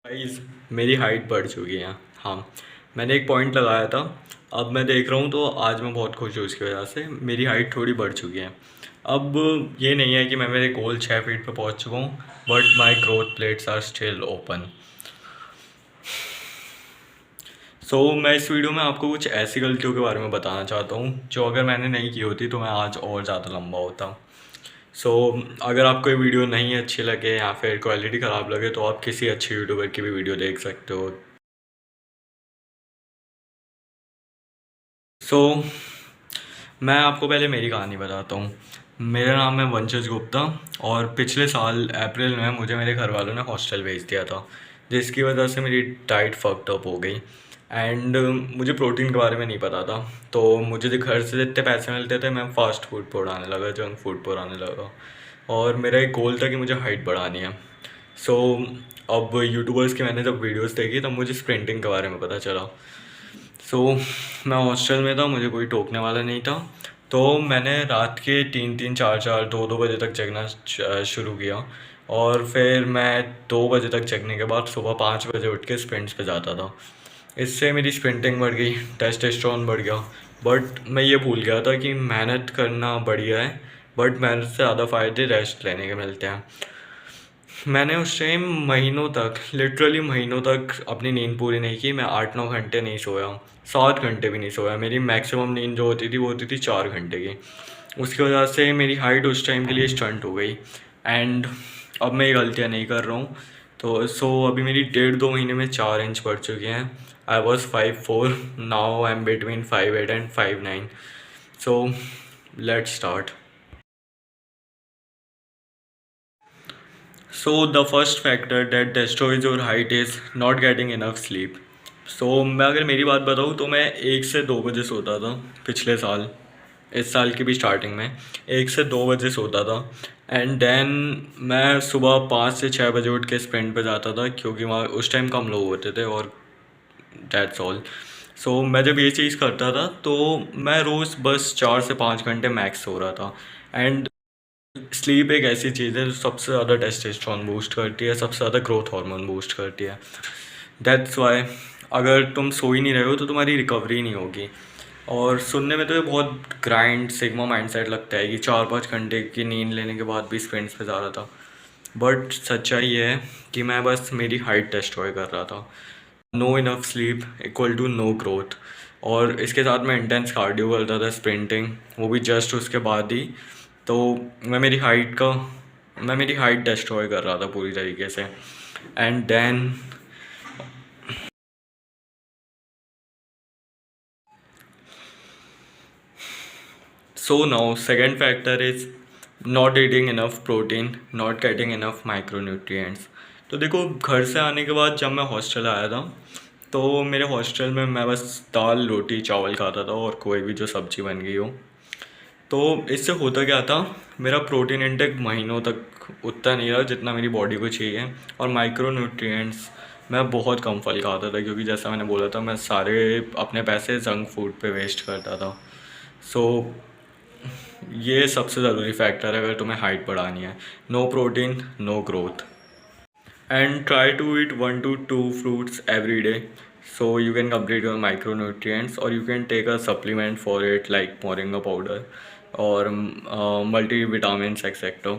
Guys मेरी height बढ़ चुकी है। हाँ, मैंने एक पॉइंट लगाया था। अब मैं देख रहा हूँ तो आज मैं बहुत खुश हूँ उसकी वजह से। मेरी हाइट थोड़ी बढ़ चुकी है। अब ये नहीं है कि मैं मेरे गोल 6 फीट पे पहुँच चुका हूँ, but my growth plates are still open. मैं इस वीडियो में आपको कुछ ऐसी गलतियों के बारे में बताना चाहता हूँ जो अगर मैंने नहीं की होती तो मैं आज और ज़्यादा लंबा होता। सो अगर आपको ये वीडियो नहीं अच्छी लगे या फिर क्वालिटी ख़राब लगे तो आप किसी अच्छे यूट्यूबर की भी वीडियो देख सकते हो। सो मैं आपको पहले मेरी कहानी बताता हूँ। मेरा नाम है वंशज गुप्ता और पिछले साल अप्रैल में मुझे मेरे घर वालों ने हॉस्टल भेज दिया था, जिसकी वजह से मेरी डाइट फक्ड अप हो गई। एंड मुझे प्रोटीन के बारे में नहीं पता था, तो मुझे जो घर से जितने पैसे मिलते थे मैं फ़ास्ट फूड पर उड़ाने लगा, जंक फूड पर उड़ाने लगा। और मेरा एक गोल था कि मुझे हाइट बढ़ानी है। सो अब यूट्यूबर्स की मैंने जब वीडियोस देखी तब मुझे स्प्रिंटिंग के बारे में पता चला। सो मैं हॉस्टल में था, मुझे कोई टोकने वाला नहीं था। तो मैंने रात के 3-3, 4-4, 2-2 बजे तक जगना शुरू किया। और फिर मैं 2 बजे तक जगने के बाद सुबह 5 बजे उठ के स्प्रिंट्स पे जाता था। इससे मेरी स्प्रिंटिंग बढ़ गई, टेस्टोस्टेरोन बढ़ गया। बट मैं ये भूल गया था कि मेहनत करना बढ़िया है, बट मेहनत से ज़्यादा फ़ायदे रेस्ट लेने के मिलते हैं। मैंने उस टाइम महीनों तक, लिटरली महीनों तक अपनी नींद पूरी नहीं की। मैं 8-9 घंटे नहीं सोया, 7 घंटे भी नहीं सोया। मेरी मैक्सिमम नींद जो होती थी वो होती थी 4 घंटे की। उसकी वजह से मेरी हाइट उस टाइम के लिए स्टंट हो गई। एंड अब मैं ये गलतियाँ नहीं कर रहा हूँ। तो अभी मेरी 1.5-2 महीने में 4 इंच बढ़ चुके हैं। I was 5'4", now I am between 5'8" and 5'9". So let's start. So the first factor that destroys your height is not getting enough sleep. मैं अगर मेरी बात बताऊँ तो मैं 1 से 2 बजे सोता था पिछले साल। इस साल की भी स्टार्टिंग में 1 से 2 बजे सोता था। एंड देन मैं सुबह 5 से 6 बजे उठ के स्प्रिंट पे जाता था, क्योंकि वहाँ उस टाइम कम लोग होते थे। और दैट्स ऑल। मैं जब ये चीज़ करता था तो मैं रोज़ बस 4 से 5 घंटे मैक्स सो रहा था। एंड स्लीप एक ऐसी चीज़ है जो सबसे ज़्यादा टेस्टोस्टेरोन बूस्ट करती है, सबसे ज़्यादा ग्रोथ हार्मोन बूस्ट करती है। दैट्स वाई अगर तुम सो ही नहीं रहे हो तो तुम्हारी रिकवरी नहीं होगी। और सुनने में तो ये बहुत ग्राइंड सिग्मा माइंडसेट लगता है कि 4-5 घंटे की नींद लेने के बाद भी स्प्रिंट्स पे जा रहा था। बट सच्चाई ये है कि मैं बस मेरी हाइट डिस्ट्रॉय कर रहा था। No enough sleep equal to no growth. और इसके साथ मैं इंटेंस कार्डियो करता था, स्प्रिंटिंग, वो भी जस्ट उसके बाद ही। तो मैं मेरी हाइट का मैं मेरी हाइट डिस्ट्रॉय कर रहा था पूरी तरीके से। And then now second factor is not eating enough protein, not getting enough micronutrients. तो देखो, घर से आने के बाद जब मैं हॉस्टल आया था तो मेरे हॉस्टल में मैं बस दाल रोटी चावल खाता था और कोई भी जो सब्ज़ी बन गई हो। तो इससे होता क्या था, मेरा प्रोटीन इंटेक महीनों तक उतना नहीं रहा जितना मेरी बॉडी को चाहिए। और माइक्रो न्यूट्रिएंट्स मैं बहुत कम फल खाता था, क्योंकि जैसा मैंने बोला था मैं सारे अपने पैसे जंक फूड पे वेस्ट करता था। सो ये सबसे ज़रूरी फैक्टर है अगर तुम्हें हाइट बढ़ानी है। No protein, no growth. And try to eat 1 to 2 fruits every day, so you can complete your micronutrients, or you can take a supplement for it like moringa powder or multivitamins, etc.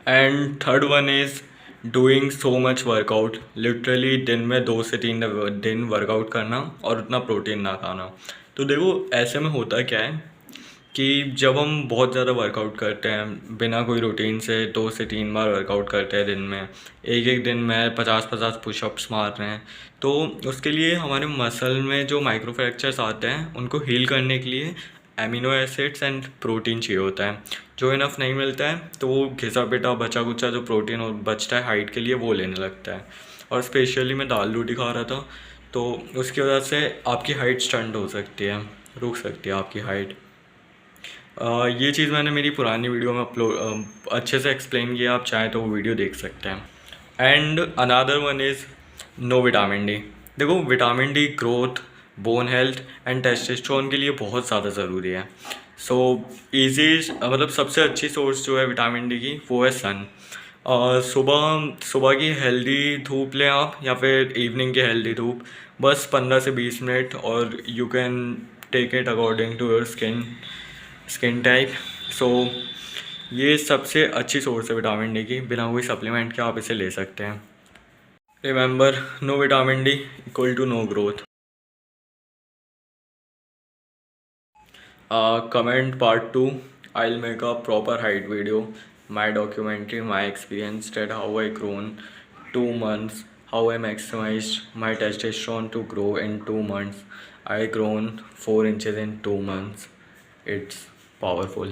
And third one is doing so much workout, literally दिन में 2 से 3 दिन workout करना और उतना protein ना खाना। तो देखो, ऐसे में होता क्या है कि जब हम बहुत ज़्यादा वर्कआउट करते हैं बिना कोई रूटीन से, 2 से 3 बार वर्कआउट करते हैं दिन में, एक एक दिन में 50-50 पुशअप्स मार रहे हैं, तो उसके लिए हमारे मसल में जो माइक्रो फ्रैक्चर्स आते हैं उनको हील करने के लिए एमिनो एसिड्स एंड प्रोटीन चाहिए होता है। जो इनफ नहीं मिलता है तो वो घिसा पिटा बचा कुचा जो प्रोटीन बचता है हाइट के लिए वो लेने लगता है। और स्पेशली मैं दाल रोटी खा रहा था, तो उसकी वजह से आपकी हाइट स्टंट हो सकती है, रुक सकती है आपकी हाइट। ये चीज़ मैंने मेरी पुरानी वीडियो में अच्छे से एक्सप्लेन किया, आप चाहें तो वो वीडियो देख सकते हैं। And another one is no vitamin D. देखो, vitamin D growth, bone health and testosterone के लिए बहुत ज़्यादा ज़रूरी है। ईजी मतलब सबसे अच्छी सोर्स जो है विटामिन डी की वो है सन। सुबह सुबह की हेल्दी धूप लें आप या फिर इवनिंग की हेल्दी धूप, बस 15 से 20 मिनट, और you can take it according to your skin type. So ये सबसे अच्छी सोर्स है विटामिन डी की, बिना कोई सप्लीमेंट के आप इसे ले सकते हैं। Remember, no vitamin D equal to no growth. Comment part 2. I'll make a proper height video, my documentary, my experience, that how I grown 2 months, how I maximized my testosterone to grow in 2 months. I grown 4 inches in 2 months. It's powerful.